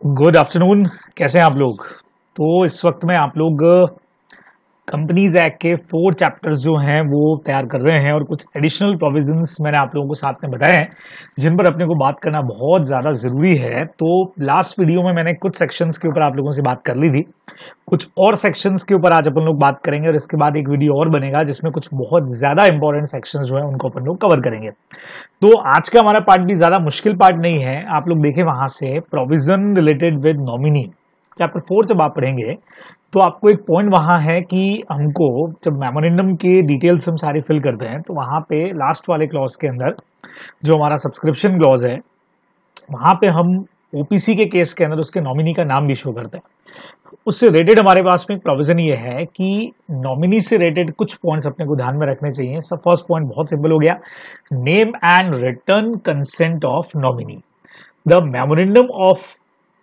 Good afternoon. कैसे हैं आप लोग? तो इस वक्त में आप लोग कंपनीज एक्ट के 4 चैप्टर्स जो हैं वो तैयार कर रहे हैं और कुछ एडिशनल प्रोविजंस मैंने आप लोगों को साथ में बताए हैं जिन पर अपने को बात करना बहुत ज़्यादा ज़रूरी है। तो लास्ट वीडियो में मैंने कुछ सेक्शंस के ऊपर आप लोगों से बात कर ली थी, कुछ और सेक्शंस के ऊपर आज अपन लोग बात करेंगे और इसके बाद एक वीडियो और बनेगा जिसमें कुछ बहुत ज़्यादा इंपॉर्टेंट सेक्शंस जो है उनको अपन लोग कवर करेंगे। तो आज का हमारा पार्ट भी ज़्यादा मुश्किल पार्ट नहीं है। आप लोग देखें वहां से provision related with nominee chapter 4 जब आप पढ़ेंगे तो आपको एक पॉइंट वहां है कि हमको जब मेमोरेंडम के डिटेल्स हम सारे फिल करते हैं तो वहां पे लास्ट वाले क्लॉज के अंदर जो हमारा सब्सक्रिप्शन क्लॉज है वहां पे हम ओपीसी के केस के अंदर उसके नॉमिनी का नाम भी शो करते हैं। उससे रिलेटेड हमारे पास में एक प्रोविजन ये है कि नॉमिनी से रिलेटेड कुछ पॉइंट्स अपने को ध्यान में रखने चाहिए। सब फर्स्ट पॉइंट बहुत सिंपल हो गया, name and return consent of nominee. The memorandum of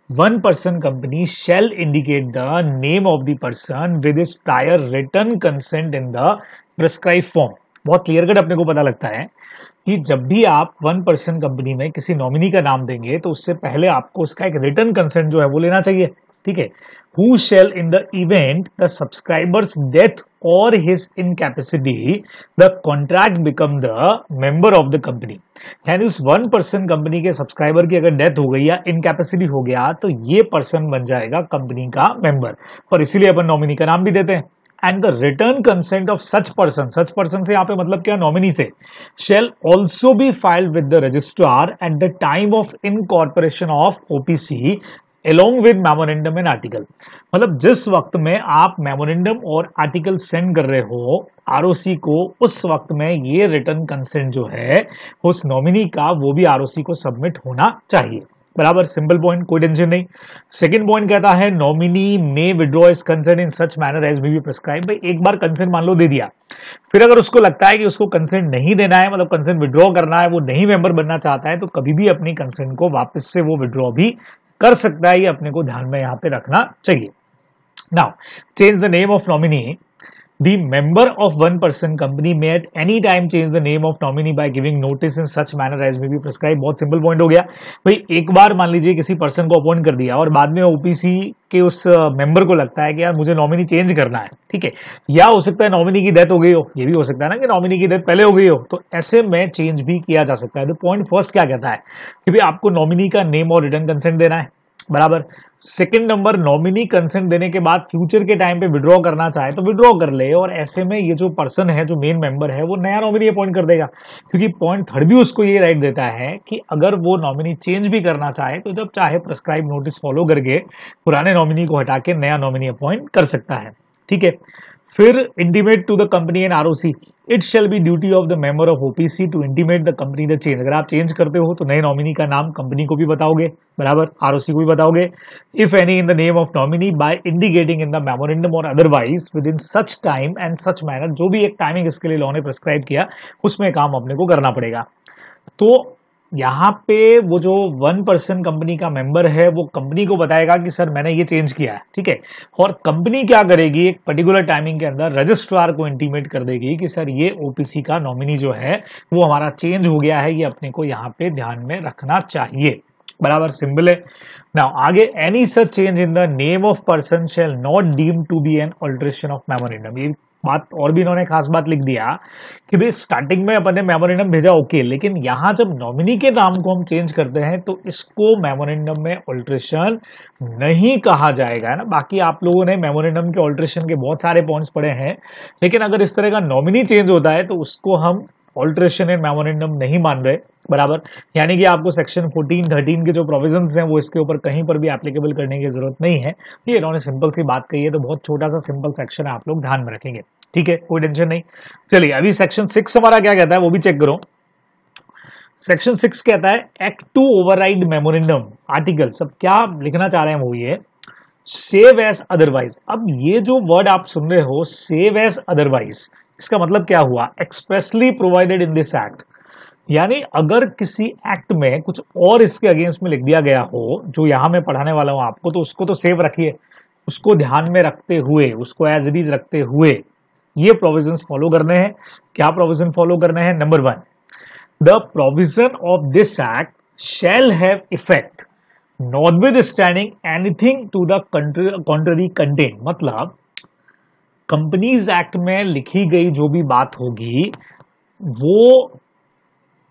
one person company shall indicate the name of the person with his prior written consent in the prescribed form। बहुत clear cut अपने को पता लगता है कि जब भी आप 1 पर्सन कंपनी में किसी नॉमिनी का नाम देंगे तो उससे पहले आपको उसका एक रिटर्न कंसेंट जो है वो लेना चाहिए। ठीक है, who shall in the event the subscriber's death or his incapacity the contract become the member of the company। यानी उस 1 पर्सन कंपनी के सब्सक्राइबर की अगर डेथ हो गई या इनकैपेसिटी हो गया तो ये पर्सन बन जाएगा कंपनी का मेंबर और इसीलिए अपन नॉमिनी का नाम भी देते हैं। And the return consent of such person से यहाँ पे मतलब क्या, नॉमिनी से, shell also be filed with the registrar at the time of incorporation of OPC along with memorandum and article. मतलब जिस वक्त में आप मेमोरेंडम और आर्टिकल सेंड कर रहे हो आरओसी को, उस वक्त में ये रिटर्न कंसेंट जो है उस नॉमिनी का वो भी आरओसी को सबमिट होना चाहिए। बराबर, सिंपल पॉइंट, कोई टेंशन नहीं। सेकंड पॉइंट कहता है nominee may withdraw his consent in such manner as may be prescribe. भाई एक बार कंसेंट मान लो दे दिया, फिर अगर उसको लगता है कि उसको कंसेंट नहीं देना है, मतलब कंसेंट विड्रॉ करना है, वो नहीं मेंबर बनना चाहता है, तो कभी भी अपनी कंसेंट को वापस से वो विड्रॉ भी कर सकता है। ये अपने को ध्यान में यहां पे रखना चाहिए। Now change the name of nominee. The member of 1 person company may at any time change the name of nominee by giving notice in such manner as may be prescribed। बहुत सिंपल पॉइंट हो गया भाई। एक बार मान लीजिए किसी person को appoint कर दिया और बाद में ओपीसी के उस मेंबर को लगता है कि यार मुझे नॉमिनी चेंज करना है, ठीक है, या हो सकता है नॉमिनी की डेथ हो गई हो, ये भी हो सकता है ना कि नॉमिनी की डेथ पहले हो गई हो, तो ऐसे में चेंज भी किया जा सकता है। तो पॉइंट फर्स्ट क्या कहता है कि भाई आपको नॉमिनी का नेम और रिटर्न कंसेंट देना है, बराबर। सेकंड नंबर, नॉमिनी कंसेंट देने के बाद फ्यूचर के टाइम पे विड्रॉ करना चाहे तो विड्रॉ कर ले, और ऐसे में ये जो पर्सन है, जो मेन मेंबर है, वो नया नॉमिनी अपॉइंट कर देगा, क्योंकि पॉइंट थर्ड भी उसको ये राइट देता है कि अगर वो नॉमिनी चेंज भी करना चाहे तो जब चाहे प्रेस्क्राइब नोटिस फॉलो करके पुराने नॉमिनी को हटा के नया नॉमिनी अपॉइंट कर सकता है। ठीक है, फिर intimate to the company and ROC. It shall be duty of the member of OPC to intimate the company the change. अगर आप चेंज करते हो तो नए नॉमिनी का नाम कंपनी को भी बताओगे, बराबर, आरओसी को भी बताओगे। If any in the name of nominee by indicating in the memorandum or otherwise within such time and such manner. जो भी एक टाइमिंग इसके लिए लॉ ने प्रिस्क्राइब किया उसमें काम अपने को करना पड़ेगा। तो यहाँ पे वो जो 1 पर्सन कंपनी का मेंबर है वो कंपनी को बताएगा कि सर मैंने ये चेंज किया है, ठीक है, और कंपनी क्या करेगी, एक पर्टिकुलर टाइमिंग के अंदर रजिस्ट्रार को इंटीमेट कर देगी कि सर ये ओपीसी का नॉमिनी जो है वो हमारा चेंज हो गया है, ये अपने को यहाँ पे ध्यान में रखना चाहिए। बराबर, सिंपल है। नाउ आगे, any such change in the name of person shall not deem to be an alteration of memorandum. ये बात और भी इन्होंने खास बात लिख दिया कि भाई स्टार्टिंग में अपन ने मेमोरेंडम भेजा, ओके, लेकिन यहां जब नॉमिनी के नाम को हम चेंज करते हैं तो इसको मेमोरेंडम में ऑल्टरेशन नहीं कहा जाएगा, है ना। बाकी आप लोगों ने मेमोरेंडम के ऑल्टरेशन के बहुत सारे पॉइंट्स पढ़े हैं, लेकिन अगर इस तरह का नॉमिनी चेंज होता है तो उसको हम ऑल्टरेशन इन मेमोरेंडम नहीं मान रहे, बराबर। यानी कि आपको सेक्शन 14, 13 के जो प्रोविजंस हैं वो इसके ऊपर कहीं पर भी एप्लीकेबल करने की जरूरत नहीं है। ये इन्होंने सिंपल सी बात कही है, तो बहुत छोटा सा सिंपल सेक्शन है, आप लोग ध्यान में रखेंगे, ठीक है, कोई टेंशन नहीं। चलिए अभी सेक्शन 6 हमारा क्या कहता है वो भी चेक करो। सेक्शन 6 कहता है act to override memorandum article. सब क्या लिखना चाह रहे हैं वो ये, सेव एज अदरवाइज। अब ये जो वर्ड आप सुन रहे हो, सेव एज अदरवाइज, इसका मतलब क्या हुआ, expressly provided in this act. यानी अगर किसी एक्ट में कुछ और इसके अगेंस्ट में लिख दिया गया हो जो यहां मैं पढ़ाने वाला हूं आपको, तो उसको तो सेव रखिए, उसको ध्यान में रखते हुए, उसको एज इट इज रखते हुए ये प्रोविजंस फॉलो करने हैं। क्या प्रोविजन फॉलो करने हैं? Number 1, the provision of this act shall have effect notwithstanding anything to the contrary contain, मतलब कंपनीज एक्ट में लिखी गई जो भी बात होगी वो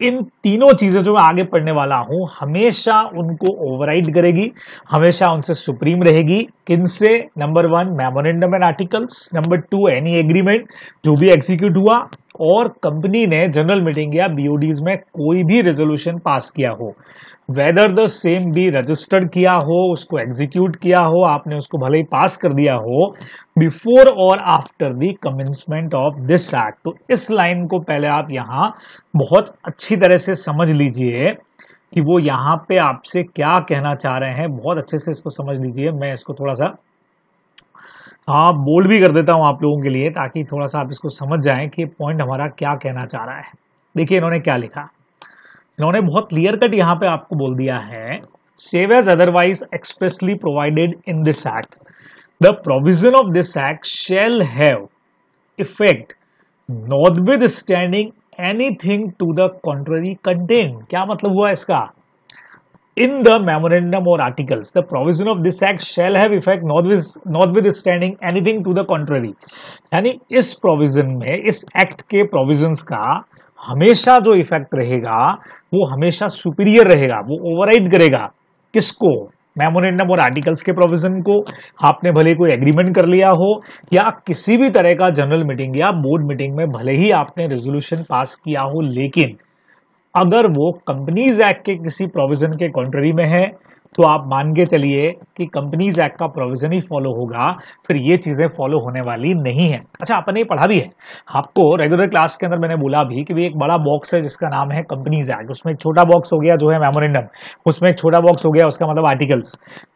इन तीनों चीजें जो मैं आगे पढ़ने वाला हूं हमेशा उनको ओवरराइड करेगी, हमेशा उनसे सुप्रीम रहेगी। किनसे? Number 1 memorandum and articles, number 2 any agreement जो भी एग्जीक्यूट हुआ, और कंपनी ने जनरल मीटिंग या बीओडीज में कोई भी रेजोल्यूशन पास किया हो, वेदर द सेम भी रजिस्टर्ड किया हो, उसको एग्जीक्यूट किया हो, आपने उसको भले ही पास कर दिया हो, बिफोर और after the commencement of this act. तो इस लाइन को पहले आप यहां बहुत अच्छी तरह से समझ लीजिए कि वो यहां पे आपसे क्या कहना चाह रहे हैं। बहुत अच्छे से इसको समझ लीजिए। मैं इसको थोड़ा सा बोल्ड भी कर देता हूं आप लोगों के लिए, ताकि थोड़ा सा आप इसको समझ जाएं कि पॉइंट हमारा क्या कहना चाह रहा है। देखिए इन्होंने क्या लिखा, इन्होंने बहुत क्लियर कट यहां पे आपको बोल दिया है, save as otherwise expressly provided in this act, the provision of this act shall have effect notwithstanding anything to the contrary contain. क्या मतलब हुआ इसका? इन द मेमोरेंडम और articles the provision of this act shall have effect notwithstanding anything to the contrary, यानी इस provision में, इस act के प्रोविजंस का हमेशा जो इफेक्ट रहेगा वो हमेशा सुपीरियर रहेगा, वो ओवरराइड करेगा। किसको? मेमोरेंडम और आर्टिकल्स के प्रोविजन को। आपने भले कोई एग्रीमेंट कर लिया हो या किसी भी तरह का जनरल मीटिंग या बोर्ड मीटिंग में भले ही आपने रेजोल्यूशन पास किया हो, लेकिन अगर वो कंपनीज एक्ट के किसी प्रोविजन के कॉन्ट्ररी में है तो आप मान के चलिए कि कंपनीज एक्ट का प्रोविजन ही फॉलो होगा, फिर ये चीजें फॉलो होने वाली नहीं है। अच्छा, आपने ये पढ़ा भी है, आपको रेगुलर क्लास के अंदर मैंने बोला भी कि एक बड़ा बॉक्स है जिसका नाम है कंपनीज एक्ट, उसमें एक छोटा बॉक्स हो गया जो है मेमोरेंडम, उसमें एक छोटा बॉक्स हो गया उसका मतलब आर्टिकल्स।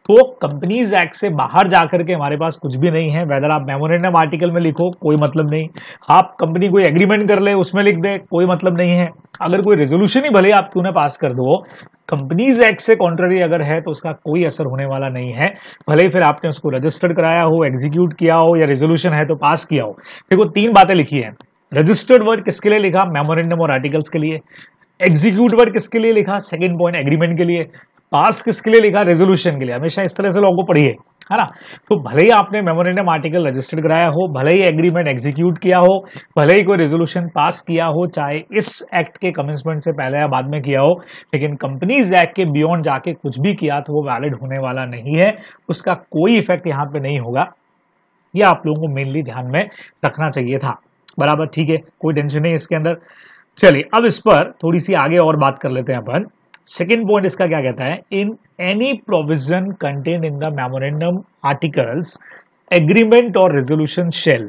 तो कंपनीज एक्ट से बाहर जाकर के हमारे पास कुछ भी नहीं है। वेदर आप मेमोरेंडम आर्टिकल में लिखो कोई मतलब नहीं, आप कंपनी कोई एग्रीमेंट कर ले उसमें लिख दे कोई मतलब नहीं है, अगर कोई रेजोल्यूशन ही भले आप क्यों ना पास कर दो, कंपनीज एक्ट से कॉन्ट्ररी अगर है तो उसका कोई असर होने वाला नहीं है, भले ही फिर आपने उसको रजिस्टर्ड कराया हो, एग्जीक्यूट किया हो, या रेजोल्यूशन है तो पास किया हो। देखो 3 बातें लिखी है। रजिस्टर्ड वर्ड किसके लिए लिखा? मेमोरेंडम और आर्टिकल्स के लिए। एग्जीक्यूट वर्ड किसके लिए लिखा? सेकंड पॉइंट एग्रीमेंट के लिए। पास किसके लिए लिखा? रेजोल्यूशन के लिए। हमेशा इस तरह से लोगों को पढ़िए, है ना। तो भले ही आपने मेमोरेंडम आर्टिकल रजिस्टर्ड कराया हो, भले ही एग्रीमेंट एग्जीक्यूट किया हो, भले ही कोई रेजोल्यूशन पास किया हो, चाहे इस एक्ट के कमेंसमेंट से पहले या बाद में किया हो, लेकिन कंपनीज एक्ट के बियॉन्ड जाके कुछ भी किया तो वो वैलिड होने वाला नहीं है, उसका कोई इफेक्ट यहां पे नहीं होगा। ये आप लोगों को मेनली ध्यान में रखना चाहिए था। बराबर, ठीक है, कोई टेंशन नहीं इसके अंदर। चलिए अब इस पर थोड़ी सी आगे और बात कर लेते हैं अपन। सेकेंड पॉइंट इसका क्या कहता है? In any provision contain in the memorandum articles agreement or resolution shall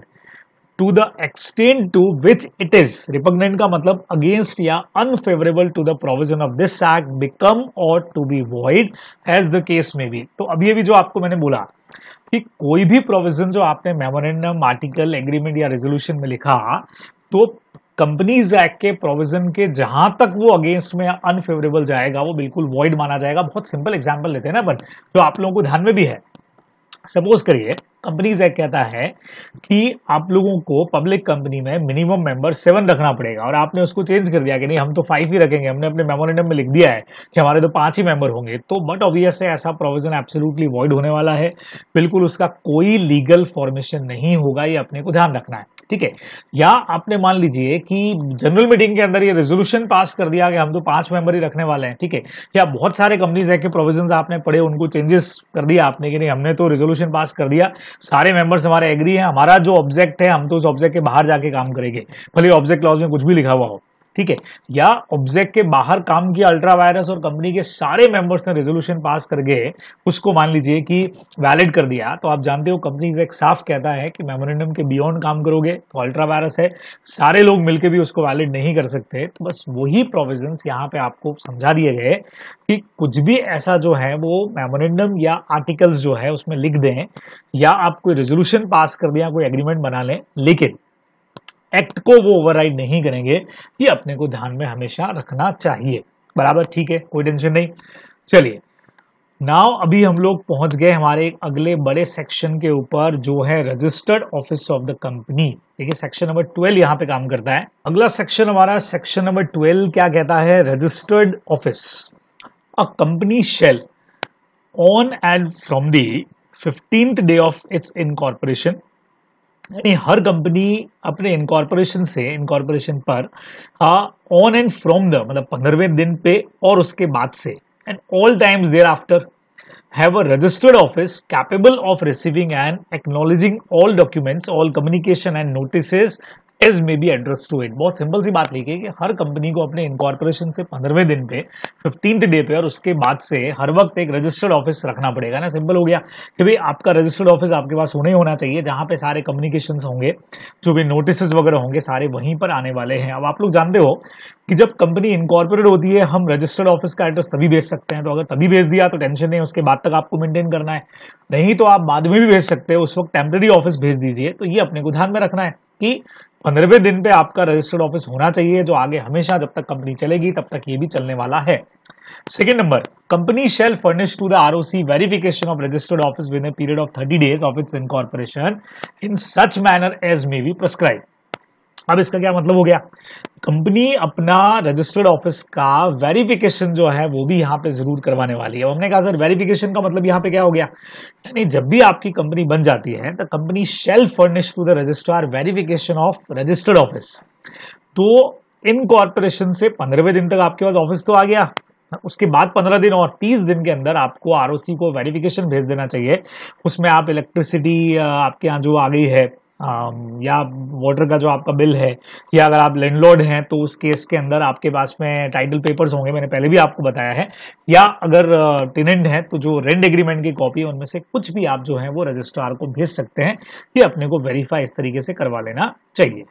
to the extent to which it is repugnant, का मतलब अगेंस्ट या unfavourable to the provision of this act become or to be void as the case may be. तो अब ये भी जो आपको मैंने बोला कि कोई भी प्रोविजन जो आपने मेमोरेंडम आर्टिकल एग्रीमेंट या रेजोल्यूशन में लिखा, तो कंपनीज एक्ट के प्रोविजन के जहां तक वो अगेंस्ट में अनफेवरेबल जाएगा वो बिल्कुल वॉइड माना जाएगा। बहुत सिंपल एग्जांपल लेते हैं ना अपन, जो आप लोगों को ध्यान में भी है। सपोज करिए कंपनीज एक्ट कहता है कि आप लोगों को पब्लिक कंपनी में मिनिमम मेंबर 7 रखना पड़ेगा, और आपने उसको चेंज कर दिया कि नहीं हम तो 5 ही रखेंगे, हमने अपने मेमोरेंडम में लिख दिया है कि हमारे तो 5 ही मेंबर होंगे। तो बट ऑब्वियस है ऐसा प्रोविजन एब्सोल्युटली वॉइड होने वाला है, बिल्कुल उसका कोई लीगल फॉर्मेशन नहीं होगा, ये अपने को ध्यान रखना है, ठीक है। या आपने मान लीजिए कि जनरल मीटिंग के अंदर ये रेजोल्यूशन पास कर दिया कि हम तो 5 मेंबर ही रखने वाले हैं, ठीक है। या बहुत सारे कंपनीज एक्ट के प्रोविजंस आपने पढ़े, उनको चेंजेस कर दिया आपने कि नहीं हमने तो रेजोल्यूशन पास कर दिया, सारे मेंबर्स हमारे एग्री हैं, हमारा जो ऑब्जेक्ट है हम तो उस ऑब्जेक्ट के बाहर जाके काम करेंगे, भले ऑब्जेक्ट क्लॉज में कुछ भी लिखा हुआ हो, ठीक है। या ऑब्जेक्ट के बाहर काम किया अल्ट्रा वायरस और कंपनी के सारे मेंबर्स ने रेजोल्यूशन पास करके उसको मान लीजिए कि वैलिड कर दिया, तो आप जानते हो कंपनीज एक्ट साफ कहता है कि मेमोरेंडम के बियॉन्ड काम करोगे तो अल्ट्रा वायरस है, सारे लोग मिलकर भी उसको वैलिड नहीं कर सकते। तो बस वही प्रोविजंस यहाँ पे आपको समझा दिए गए कि कुछ भी ऐसा जो है वो मेमोरेंडम या आर्टिकल्स जो है उसमें लिख दें, या आप कोई रेजोल्यूशन पास कर दिया, कोई एग्रीमेंट बना लें, लेकिन एक्ट को वो ओवरराइड नहीं करेंगे, ये अपने को ध्यान में हमेशा रखना चाहिए। बराबर, ठीक है, कोई टेंशन नहीं। चलिए नाउ अभी हम लोग पहुंच गए हमारे अगले बड़े सेक्शन के ऊपर, जो है registered office of the company. देखिए सेक्शन नंबर 12 यहां पे काम करता है। अगला सेक्शन हमारा सेक्शन नंबर 12 क्या कहता है? Registered office. A company shall on and from the 15th day of its incorporation, यानी हर कंपनी अपने इनकॉर्पोरेशन पर ऑन एंड फ्रॉम द मतलब 15वें दिन पे और उसके बाद से and all times thereafter have a registered office capable of receiving and acknowledging all documents, all communication and notices as may be addressed to it। बहुत सिंपल सी बात लिखी है कि हर कंपनी को अपने इनकॉर्पोरेशन से 15वें दिन पे 15th डे पे और उसके बाद से हर वक्त एक रजिस्टर्ड ऑफिस रखना पड़ेगा ना। सिंपल हो गया कि भाई आपका रजिस्टर्ड ऑफिस आपके पास होना ही होना चाहिए, जहां पे सारे कम्युनिकेशन होंगे, जो भी नोटिस वगैरह होंगे सारे वहीं पर आने वाले हैं। अब आप लोग जानते हो कि जब कंपनी इनकॉर्पोरेट होती है हम रजिस्टर्ड ऑफिस का एड्रेस तभी भेज सकते हैं, तो अगर तभी भेज दिया तो टेंशन नहीं, उसके बाद तक आपको मेंटेन करना है। नहीं तो आप बाद में भी भेज सकते हो, उस वक्त टेम्पररी ऑफिस भेज दीजिए। तो ये अपने को ध्यान में रखना है कि 15वें दिन पे आपका रजिस्टर्ड ऑफिस होना चाहिए, जो आगे हमेशा जब तक कंपनी चलेगी तब तक ये भी चलने वाला है। Second number, company shall furnish to the ROC verification of registered office with a period of 30 days of its incorporation in such manner as may be prescribe. अब इसका क्या मतलब हो गया, कंपनी अपना रजिस्टर्ड ऑफिस का वेरिफिकेशन जो है वो भी यहाँ पे जरूर करवाने वाली है। हमने कहा सर वेरिफिकेशन का मतलब यहाँ पे क्या हो गया, यानी जब भी आपकी कंपनी बन जाती है तो company shall furnish to the registrar verification of registered office. तो इनकॉर्पोरेशन से 15वें दिन तक आपके पास ऑफिस तो आ गया, उसके बाद 15 दिन और 30 दिन के अंदर आपको आरओसी को वेरिफिकेशन भेज देना चाहिए। उसमें आप इलेक्ट्रिसिटी आपके यहाँ जो आ गई है या वाटर का जो आपका बिल है, या अगर आप लैंडलॉर्ड हैं तो उस केस के अंदर आपके पास में टाइटल पेपर्स होंगे, मैंने पहले भी आपको बताया है, या अगर टेनेंट है तो जो रेंट एग्रीमेंट की कॉपी है उनमें से कुछ भी आप जो है वो रजिस्ट्रार को भेज सकते हैं। ये अपने को वेरीफाई इस तरीके से करवा लेना चाहिए।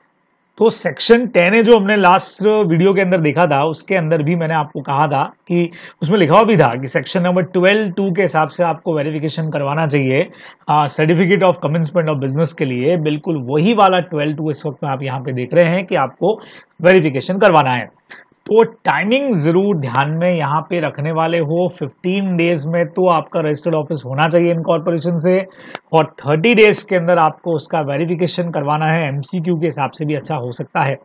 तो सेक्शन 10 है जो हमने लास्ट वीडियो के अंदर देखा था, उसके अंदर भी मैंने आपको कहा था कि उसमें लिखा हुआ भी था कि सेक्शन नंबर 12(2) के हिसाब से आपको वेरिफिकेशन करवाना चाहिए certificate of commencement of business के लिए। बिल्कुल वही वाला 12(2) इस वक्त में आप यहाँ पे देख रहे हैं कि आपको वेरिफिकेशन करवाना है। तो टाइमिंग जरूर ध्यान में यहाँ पे रखने वाले हो। 15 डेज में तो आपका रजिस्टर्ड ऑफिस होना चाहिए इनकॉर्पोरेशन से, और 30 डेज के अंदर आपको उसका वेरिफिकेशन करवाना है। एमसीक्यू के हिसाब से भी अच्छा हो सकता है।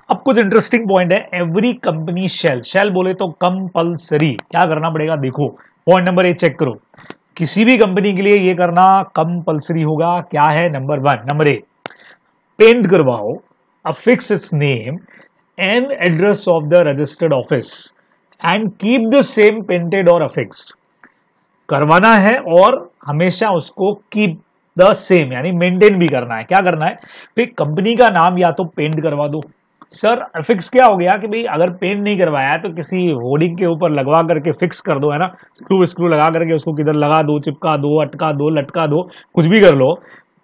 अब कुछ इंटरेस्टिंग पॉइंट है, एवरी कंपनी शेल बोले तो कंपल्सरी क्या करना पड़ेगा, देखो पॉइंट नंबर 1 चेक करो। किसी भी कंपनी के लिए ये करना कंपल्सरी होगा। क्या है, नंबर 1, नंबर ए, पेंट करवाओ, affix it's name and address of the registered office and keep the same painted or affixed। करवाना है और हमेशा उसको कीप द सेम यानी मेंटेन भी करना है। क्या करना है, भाई कंपनी का नाम या तो पेंट करवा दो। सर फिक्स क्या हो गया कि भाई अगर पेंट नहीं करवाया तो किसी होर्डिंग के ऊपर लगवा करके फिक्स कर दो, है ना, स्क्रू लगा करके उसको किधर लगा दो, चिपका दो, अटका दो, लटका दो, कुछ भी कर लो।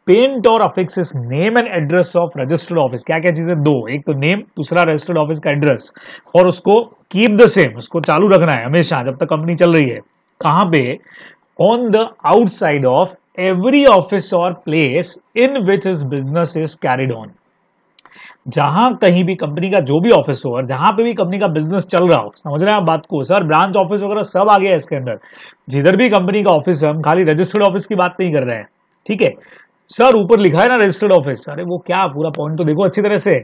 पेंट और affix is name and address of registered office. क्या क्या चीजें, दो, एक तो नेम, दूसरा रजिस्टर्ड ऑफिस का एड्रेस, और उसको कीप द सेम, उसको चालू रखना है हमेशा जब तक कंपनी चल रही है। कहां पे, on the outside of every office or place in which is business is carried on. जहां कहीं भी कंपनी का जो भी ऑफिस हो और जहां पे भी कंपनी का बिजनेस चल रहा हो, समझ रहे हैं आप बात को। सर ब्रांच ऑफिस वगैरह सब आ गया है इसके अंदर, जिधर भी कंपनी का ऑफिस है, हम खाली रजिस्टर्ड ऑफिस की बात नहीं कर रहे हैं, ठीक है। सर ऊपर लिखा है ना रजिस्टर्ड ऑफिस, अरे वो क्या, पूरा पॉइंट तो देखो अच्छी तरह से।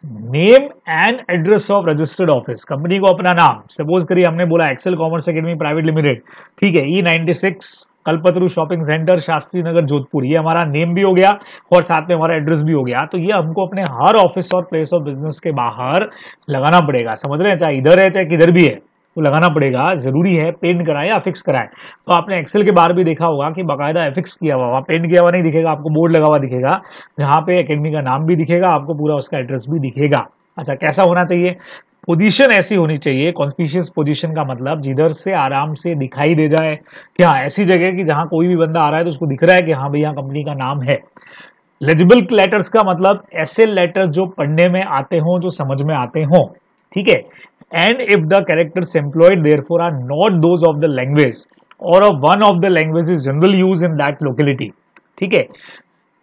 Name and address of registered office, company को अपना नाम, सपोज करिए हमने बोला Excel Commerce Academy Private Limited, ठीक है, E96 Kalpataru shopping centre, Shastri Nagar, Jodhpur, ये हमारा नेम भी हो गया और साथ में हमारा एड्रेस भी हो गया। तो ये हमको अपने हर office or place of business के बाहर लगाना पड़ेगा, समझ रहे हैं, चाहे इधर है चाहे किधर भी है, वो लगाना पड़ेगा, जरूरी है। पेंट कराए या फिक्स कराए, तो आपने एक्सेल के बाहर भी देखा होगा कि बाकायदा फिक्स किया हुआ, पेंट किया हुआ नहीं दिखेगा आपको, बोर्ड लगा हुआ दिखेगा जहां पे एकेडमी का नाम भी दिखेगा, आपको पूरा उसका एड्रेस भी दिखेगा। अच्छा, कैसा होना चाहिए, पोजीशन ऐसी होनी चाहिए, कॉन्स्पिशियस पोजीशन का मतलब जिधर से आराम से दिखाई दे जाए कि हाँ ऐसी जगह कि जहां कोई भी बंदा आ रहा है तो उसको दिख रहा है कि हाँ भैया कंपनी का नाम है। लेजिबल लेटर्स का मतलब ऐसे लेटर्स जो पढ़ने में आते हों, जो समझ में आते हों, ठीक है। And if the characters employed therefor are not those of the language or of one of the language is general use in that locality, ठीक है,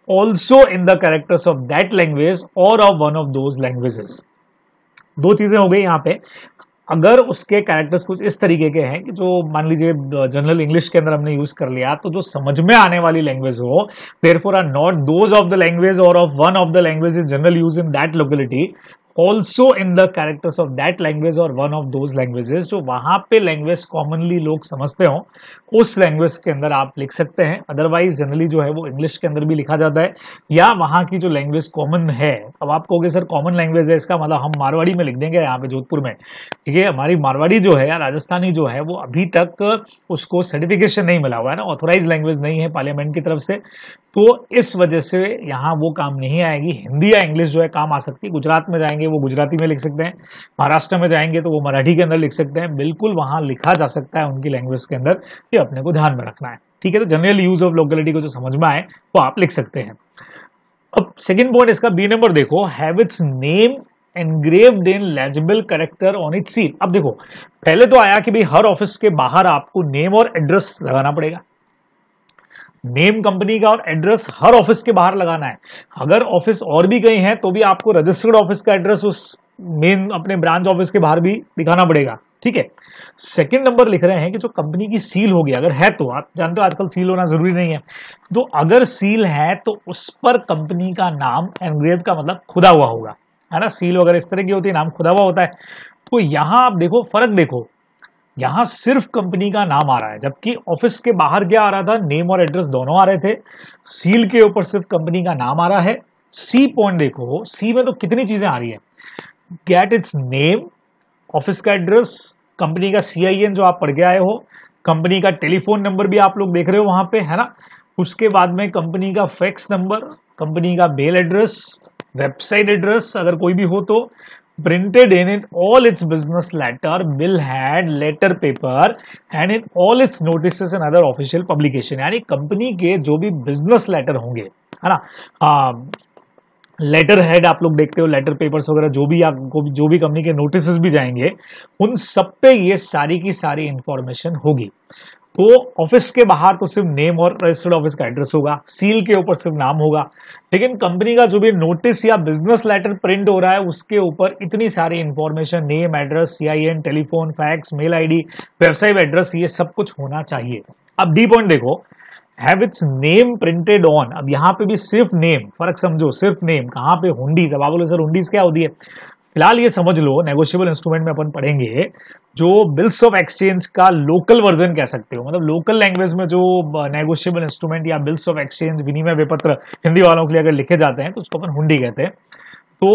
also in the characters of that language or of one of those languages. दो चीजें हो गई यहाँ पे। अगर उसके कैरेक्टर्स कुछ इस तरीके के हैं कि जो मान लीजिए जनरल इंग्लिश के अंदर हमने यूज कर लिया, तो जो समझ में आने वाली लैंग्वेज हो, therefor are not those of the language or of one of the language is general use in that locality, also in the characters of that language or one of those languages, जो वहां पे language commonly लोग समझते हो उस language के अंदर आप लिख सकते हैं। अदरवाइज जनरली जो है वो इंग्लिश के अंदर भी लिखा जाता है या वहां की जो लैंग्वेज कॉमन है। अब आप कहोगे सर कॉमन लैंग्वेज है, इसका मतलब हम मारवाड़ी में लिख देंगे यहाँ पे जोधपुर में। ठीक है, हमारी मारवाड़ी जो है या राजस्थानी जो है वो अभी तक उसको सर्टिफिकेशन नहीं मिला हुआ है ना, ऑथोराइज लैंग्वेज नहीं है पार्लियामेंट की तरफ से, तो इस वजह से यहाँ वो काम नहीं आएगी। हिंदी या इंग्लिश जो है काम आ सकती है। गुजरात में जाएंगे वो गुजराती में लिख सकते हैं, महाराष्ट्र में जाएंगे तो वो मराठी के अंदर लिख सकते हैं, बिल्कुल वहां लिखा जा सकता है उनकी लैंग्वेज के अंदर, ये अपने को ध्यान में रखना है। ठीक है, तो जनरल यूज ऑफ लोकेलिटी को जो समझ में आए वो आप लिख सकते हैं। अब सेकंड पॉइंट इसका बी नंबर देखो, have its name engraved in legible character on it's seal. अब देखो पहले तो आया कि भाई हर ऑफिस के बाहर आपको नेम और एड्रेस लगाना पड़ेगा, नेम कंपनी का और एड्रेस हर ऑफिस के बाहर लगाना है। अगर ऑफिस और भी कहीं है तो भी आपको रजिस्टर्ड ऑफिस का एड्रेस उस मेन अपने ब्रांच ऑफिस के बाहर भी दिखाना पड़ेगा। ठीक है, सेकंड नंबर लिख रहे हैं कि जो कंपनी की सील होगी, अगर है तो आप जानते हो आजकल सील होना जरूरी नहीं है, तो अगर सील है तो उस पर कंपनी का नाम एनग्रेव का मतलब खुदा हुआ होगा, है ना। सील वगैरह इस तरह की होती है, नाम खुदा हुआ होता है। तो यहां आप देखो फर्क देखो, यहां सिर्फ कंपनी का नाम आ रहा है, जबकि ऑफिस के बाहर क्या आ रहा था, नेम और एड्रेस दोनों आ रहे थे। सील के ऊपर सिर्फ कंपनी का नाम आ रहा है। सी पॉइंट देखो, सी में तो कितनी चीजें आ रही है, गेट इट्स नेम, ऑफिस का एड्रेस, कंपनी का CIN जो आप पढ़ के आए हो, कंपनी का टेलीफोन नंबर भी आप लोग देख रहे हो वहां पे, है ना। उसके बाद में कंपनी का फैक्स नंबर, कंपनी का मेल एड्रेस, वेबसाइट एड्रेस अगर कोई भी हो तो, printed in all its business letter, bill head, letter paper and in all its notices and other official publication। यानी कंपनी के जो भी बिजनेस लेटर होंगे, है ना, लेटर हेड आप लोग देखते हो, लेटर पेपर्स वगैरह जो भी आपको जो भी कंपनी के नोटिस भी जाएंगे उन सब पे ये सारी की सारी इंफॉर्मेशन होगी। तो ऑफिस के बाहर तो सिर्फ नेम और रजिस्टर्ड ऑफिस का एड्रेस होगा, सील के ऊपर सिर्फ नाम होगा, लेकिन कंपनी का जो भी नोटिस या बिजनेस लेटर प्रिंट हो रहा है उसके ऊपर इतनी सारी information, name, address, CIN, telephone, fax, mail ID, website address, ये सब कुछ होना चाहिए। अब डी पॉइंट देखो, have its name printed on. अब यहाँ पे भी सिर्फ नेम, फर्क समझो, सिर्फ नेम कहाँ पे, हुंडीज। अब आप बोलो सर हुंडीज क्या होती है, फिलहाल ये समझ लो नेगोशिएबल इंस्ट्रूमेंट में अपन पढ़ेंगे जो बिल्स ऑफ एक्सचेंज का लोकल वर्जन कह सकते हो, मतलब लोकल लैंग्वेज में जो नेगोशिएबल इंस्ट्रूमेंट या बिल्स ऑफ एक्सचेंज, विनिमय विपत्र हिंदी वालों के लिए अगर लिखे जाते हैं तो उसको अपन हुंडी कहते हैं। तो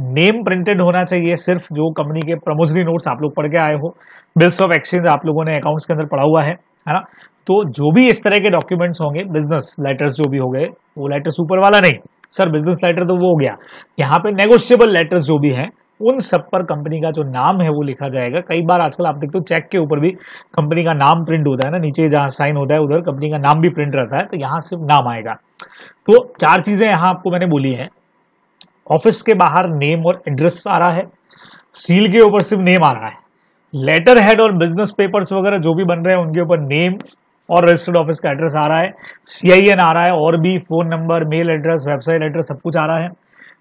नेम प्रिंटेड होना चाहिए सिर्फ, जो कंपनी के प्रमोशनरी नोट्स आप लोग पढ़ के आए हो, बिल्स ऑफ एक्सचेंज आप लोगों ने अकाउंट्स के अंदर पढ़ा हुआ है ना। तो जो भी इस तरह के डॉक्यूमेंट्स होंगे, बिजनेस लेटर्स जो भी हो गए, वो लेटर्स ऊपर वाला नहीं सर, बिजनेस लेटर तो वो हो गया, यहाँ पे नेगोशिएबल लेटर्स जो भी हैं उन सब पर कंपनी का जो नाम है वो लिखा जाएगा। कई बार आजकल आप देखते हो चेक के ऊपर भी कंपनी का नाम प्रिंट होता है ना, नीचे जहां साइन होता है उधर कंपनी का नाम भी प्रिंट रहता है, तो यहाँ सिर्फ नाम आएगा। तो चार चीजें यहाँ आपको मैंने बोली है, ऑफिस के बाहर नेम और एड्रेस आ रहा है, सील के ऊपर सिर्फ नेम आ रहा है, लेटर हेड और बिजनेस पेपर्स वगैरह जो भी बन रहे हैं उनके ऊपर नेम और रजिस्टर्ड ऑफिस का एड्रेस आ रहा है, CIN आ रहा है, और भी phone number, mail address, website address सब कुछ आ रहा है।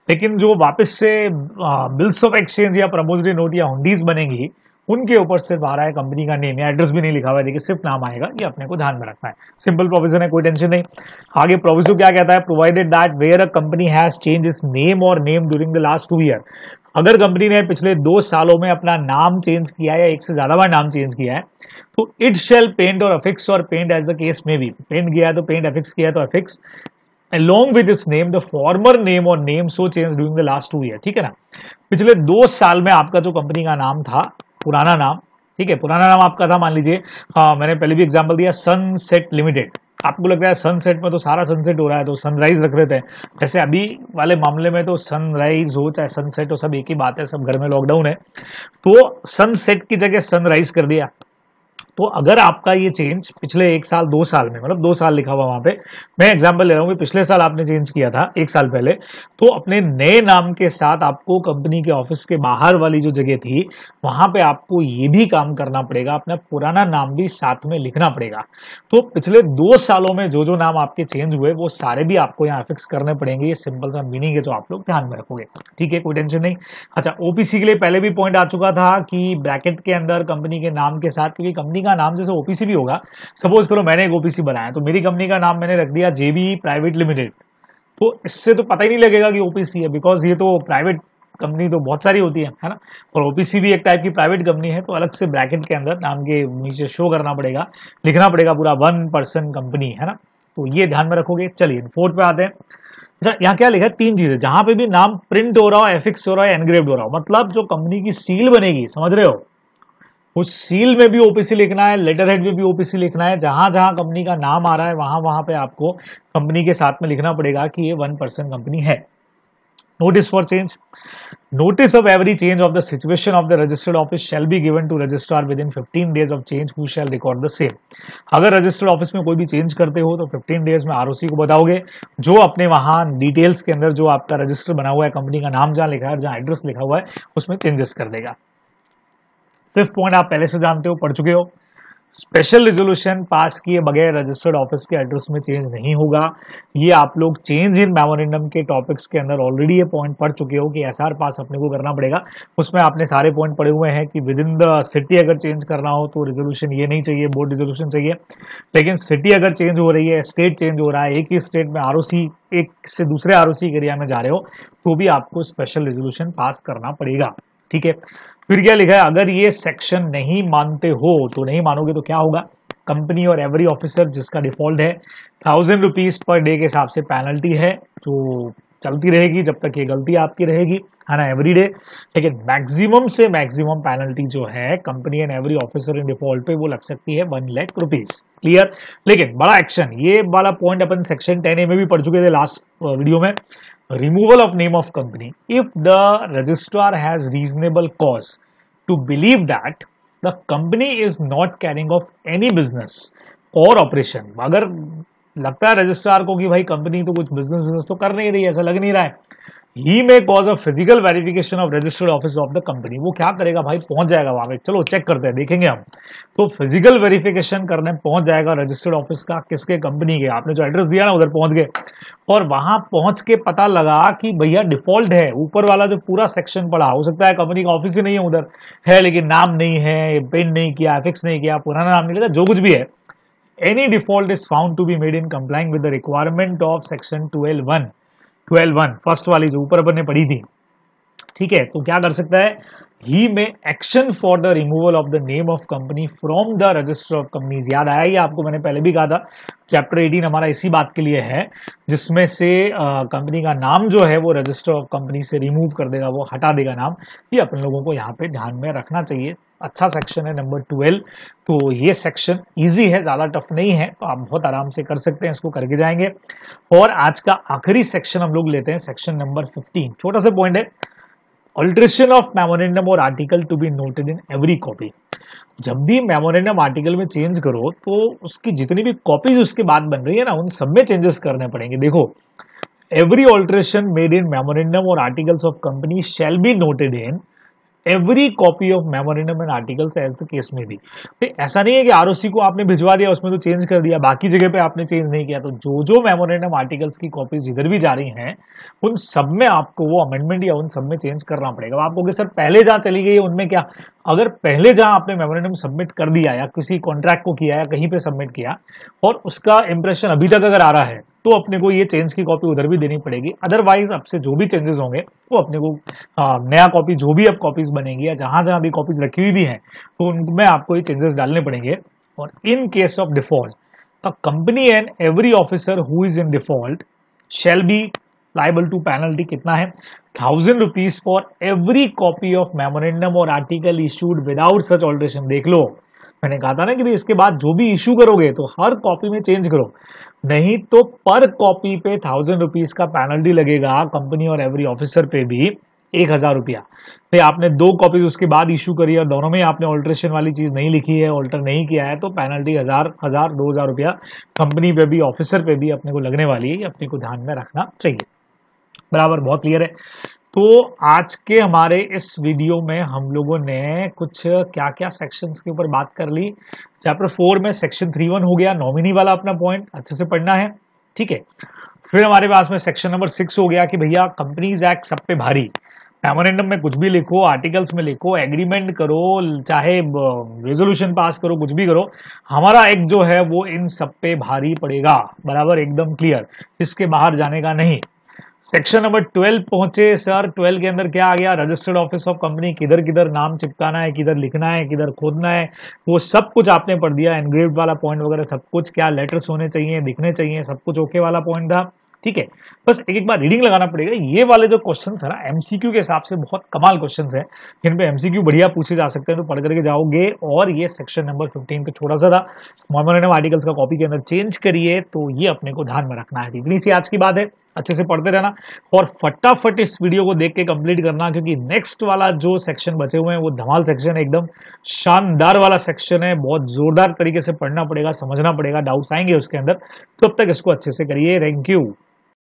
लेकिन जो वापस से बिल्स ऑफ एक्सचेंज या प्रमोशनरी नोट या हुंडीज बनेंगी उनके ऊपर सिर्फ आ रहा है कंपनी का नेम, या एड्रेस भी नहीं लिखा हुआ है, देखिए सिर्फ नाम आएगा, ये अपने को ध्यान में रखना है। सिंपल प्रोविजन है, कोई टेंशन नहीं। आगे प्रोविजन क्या कहता है, provided that where a company has change its name or name during the last 2 year. अगर कंपनी ने पिछले 2 सालों में अपना नाम चेंज किया है या एक से ज्यादा बार नाम चेंज किया है, तो इट शेल पेंट और अफिक्स और paint as the case may भी, पेंट किया है तो पेंट, अफिक्स किया है तो affix, along with its name the former name or name so changed during the last 2 year। ठीक है ना, पिछले 2 साल में आपका जो कंपनी का नाम था, पुराना नाम, ठीक है, पुराना नाम आपका था, मान लीजिए, हाँ मैंने पहले भी एग्जांपल दिया, सनसेट लिमिटेड। आपको लगता है सनसेट में तो सारा सनसेट हो रहा है तो सनराइज रख रहे थे, जैसे अभी वाले मामले में तो सनराइज हो चाहे सनसेट हो सब एक ही बात है, सब घर में लॉकडाउन है, तो सनसेट की जगह सनराइज कर दिया। तो अगर आपका ये चेंज पिछले 1 साल 2 साल में, मतलब 2 साल लिखा हुआ वहां पे, मैं एग्जांपल ले रहा हूँ कि पिछले साल आपने चेंज किया था 1 साल पहले, तो अपने नए नाम के साथ आपको कंपनी के ऑफिस के बाहर वाली जो जगह थी वहां पे आपको ये भी काम करना पड़ेगा, अपना पुराना नाम भी साथ में लिखना पड़ेगा। तो पिछले 2 सालों में जो जो नाम आपके चेंज हुए वो सारे भी आपको यहाँ फिक्स करने पड़ेंगे। ये सिंपल सा मीनिंग है जो आप लोग ध्यान में रखोगे, ठीक है, कोई टेंशन नहीं। अच्छा, OPC के लिए पहले भी पॉइंट आ चुका था कि ब्रैकेट के अंदर कंपनी के नाम के साथ, क्योंकि कंपनी का नाम जैसे OPC भी होगा, सपोज करो मैंने एक OPC बनाया तो मेरी कंपनी का नाम मैंने रख दिया JB प्राइवेट लिमिटेड, तो इससे तो पता ही नहीं लगेगा कि OPC है, बिकॉज ये तो प्राइवेट कंपनी तो बहुत सारी होती है ना। और ओपीसी भी एक टाइप की प्राइवेट कंपनी है, तो अलग से ब्रैकेट के अंदर नाम के नीचे शो करना पड़ेगा, लिखना पड़ेगा पूरा 1% कंपनी है ना। तो ये ध्यान में रखोगे। चलिए फोर्थ पे आते हैं। अच्छा, यहाँ क्या लिखा है, 3 चीजें, जहां पे भी नाम प्रिंट हो रहा हो, एफिक्स हो रहा है, एनग्रेव्ड हो रहा हो, मतलब जो कंपनी की सील बनेगी, समझ रहे हो, उस सील में भी ओपीसी लिखना है, लेटर हेड में भी ओपीसी लिखना है। जहां जहां कंपनी का नाम आ रहा है वहां वहां पे आपको कंपनी के साथ में लिखना पड़ेगा कि ये 1% कंपनी है। Notice for change, notice of every change of the situation of the registered office shall be given to registrar within 15 days of change, who shall record the same। अगर रजिस्टर्ड ऑफिस में कोई भी change करते हो तो 15 days में ROC को बताओगे, जो अपने वहां डिटेल्स के अंदर जो आपका रजिस्टर बना हुआ है, कंपनी का नाम जहां लिखा है, जहां एड्रेस लिखा हुआ है, उसमें चेंजेस कर देगा। फिफ्थ पॉइंट आप पहले से जानते हो, पढ़ चुके हो, स्पेशल रेजोल्यूशन पास किए बगैर रजिस्टर्ड ऑफिस के एड्रेस में चेंज नहीं होगा। ये आप लोग चेंज इन मेमोरेंडम के टॉपिक्स के अंदर ऑलरेडी ये पॉइंट पढ़ चुके हो कि एसआर पास अपने को करना पड़ेगा। उसमें आपने सारे पॉइंट पढ़े हुए हैं कि विद इन द सिटी अगर चेंज करना हो तो रेजोल्यूशन ये नहीं चाहिए, बोर्ड रेजोल्यूशन चाहिए। लेकिन सिटी अगर चेंज हो रही है, स्टेट चेंज हो रहा है, एक ही स्टेट में आरओसी, एक से दूसरे आरओसी के एरिया में जा रहे हो, तो भी आपको स्पेशल रेजोल्यूशन पास करना पड़ेगा। ठीक है, फिर क्या लिखा है, अगर ये सेक्शन नहीं मानते हो तो नहीं मानोगे तो क्या होगा, कंपनी और एवरी ऑफिसर जिसका डिफॉल्ट है 1000 रुपीज पर डे के हिसाब से पेनल्टी है, जो चलती रहेगी जब तक ये गलती आपकी रहेगी, है ना, एवरी डे। लेकिन मैक्सिमम से मैक्सिमम पेनल्टी जो है company and every officer in default पे वो लग सकती है 1 लाख रुपीज। क्लियर। लेकिन बड़ा एक्शन, ये वाला पॉइंट अपन सेक्शन 10A में भी पढ़ चुके थे लास्ट वीडियो में। Removal of name of company if the registrar has reasonable cause to believe that the company is not carrying out any business or operation। अगर लगता है रजिस्ट्रार को कि भाई कंपनी तो कुछ बिजनेस तो कर नहीं रही, ऐसा लग नहीं रहा है, he may cause a physical verification of registered office of the company. वो क्या करेगा भाई, पहुंच जाएगा वहां पे, चलो चेक करते हैं, देखेंगे हम। तो फिजिकल वेरिफिकेशन करने पहुंच जाएगा रजिस्टर्ड ऑफिस का, किसके, कंपनी के। आपने जो एड्रेस दिया ना उधर पहुंच गए, और वहां पहुंच के पता लगा कि भैया डिफॉल्ट है। ऊपर वाला जो पूरा सेक्शन पड़ा, हो सकता है कंपनी का ऑफिस ही नहीं है उधर, है लेकिन नाम नहीं है, पेंट नहीं किया, फिक्स नहीं किया, पुराना नाम नहीं लिखा, जो कुछ भी है, any default is found to be made in complying with the requirement of section 12(1) first वाली जो ऊपर अपन ने पढ़ी थी। ठीक है, तो क्या कर सकता है, ही में action for the removal of the name of company from the register of companies. याद आया ये आपको, मैंने पहले भी कहा था, चैप्टर 18 हमारा इसी बात के लिए है, जिसमें से कंपनी का नाम जो है वो रजिस्टर ऑफ कंपनी से रिमूव कर देगा, वो हटा देगा नाम। ये अपन लोगों को यहाँ पे ध्यान में रखना चाहिए। अच्छा सेक्शन है नंबर 12। तो ये सेक्शन इजी है, ज्यादा टफ नहीं है, तो आप बहुत आराम से कर सकते हैं, इसको करके जाएंगे। और आज का आखिरी सेक्शन हम लोग लेते हैं, सेक्शन नंबर 15। छोटा सा पॉइंट है, ऑल्ट्रेशन ऑफ मेमोरेंडम और article to be noted in every copy. जब भी मेमोरेंडम आर्टिकल में चेंज करो तो उसकी जितनी भी कॉपीज उसके बाद बन रही है ना, उन सब में चेंजेस करने पड़ेंगे। देखो, every alteration made in memorandum और articles of company shall be noted in every copy of memorandum and articles as the case may be. तो ऐसा नहीं है कि आरओसी को आपने भिजवा दिया, उसमें तो चेंज कर दिया, बाकी जगह पे आपने चेंज नहीं किया। तो जो जो मेमोरेंडम आर्टिकल्स की कॉपीज जिधर भी जा रही हैं, उन सब में आपको वो अमेंडमेंट या उन सब में चेंज करना पड़ेगा। आप कहोगे सर पहले जहां चली गई उनमें क्या, अगर पहले जहां आपने मेमोरेंडम सबमिट कर दिया या किसी कॉन्ट्रैक्ट को किया या कहीं पे सबमिट किया और उसका इंप्रेशन अभी तक अगर आ रहा है, तो अपने को ये चेंज की कॉपी उधर भी देनी पड़ेगी। अदरवाइज अब से जो भी चेंजेस होंगे वो अपने को नया कॉपी, जो भी अब कॉपीज बनेगी या जहां जहां भी कॉपीज रखी हुई भी हैं, तो उनमें आपको ये चेंजेस डालने पड़ेंगे। और in case of default, a company and every officer who is in default shall be liable to penalty. कितना है, 1000 rupees for every copy of memorandum और article issued without such alteration. देख लो, मैंने कहा था ना कि इसके बाद जो भी इशू करोगे तो हर कॉपी में चेंज करो, नहीं तो पर कॉपी पे 1000 रुपीज का पेनल्टी लगेगा, कंपनी और एवरी ऑफिसर पे भी 1000 रुपया। भाई आपने 2 कॉपीज उसके बाद इशू करी और दोनों में आपने ऑल्ट्रेशन वाली चीज नहीं लिखी है, ऑल्टर नहीं किया है, तो पेनल्टी 2000 रुपया कंपनी पे भी ऑफिसर पे भी अपने को लगने वाली है। अपने को ध्यान में रखना चाहिए। बराबर, बहुत क्लियर है। तो आज के हमारे इस वीडियो में हम लोगों ने कुछ क्या क्या सेक्शंस के ऊपर बात कर ली। चैप्टर 4 में सेक्शन 3(1) हो गया, नॉमिनी वाला अपना पॉइंट अच्छे से पढ़ना है। ठीक है, फिर हमारे पास में सेक्शन नंबर 6 हो गया कि भैया कंपनीज एक्ट सब पे भारी। मेमोरेंडम में कुछ भी लिखो, आर्टिकल्स में लिखो, एग्रीमेंट करो, चाहे रेजोल्यूशन पास करो, कुछ भी करो, हमारा एक्ट जो है वो इन सब पे भारी पड़ेगा। बराबर, एकदम क्लियर, इसके बाहर जाने का नहीं। सेक्शन नंबर 12 पहुंचे सर। 12 के अंदर क्या आ गया? रजिस्टर्ड ऑफिस ऑफ कंपनी, किधर किधर नाम चिपकाना है, किधर लिखना है, किधर खोदना है, वो सब कुछ आपने पढ़ दिया। एनग्रेव्ड वाला पॉइंट वगैरह सब कुछ, क्या लेटर्स होने चाहिए, दिखने चाहिए, सब कुछ ओके वाला पॉइंट था। ठीक है, बस एक एक बार रीडिंग लगाना पड़ेगा। ये वाले जो क्वेश्चन है ना, एमसीक्यू के हिसाब से बहुत कमाल क्वेश्चन है, इन पे एमसीक्यू बढ़िया पूछे जा सकते हैं, तो पढ़ करके जाओगे। और ये सेक्शन नंबर 15 पे छोटा सा था, मेमोरेंडम आर्टिकल्स का कॉपी के अंदर चेंज करिए, तो ये अपने को ध्यान में रखना है। इतनी सी आज की बात है, अच्छे से पढ़ते रहना और फटाफट इस वीडियो को देख के कंप्लीट करना, क्योंकि नेक्स्ट वाला जो सेक्शन बचे हुए हैं वो धमाल सेक्शन है, एकदम शानदार वाला सेक्शन है। बहुत जोरदार तरीके से पढ़ना पड़ेगा, समझना पड़ेगा, डाउट्स आएंगे उसके अंदर। तो अब तक इसको अच्छे से करिए। Thank you.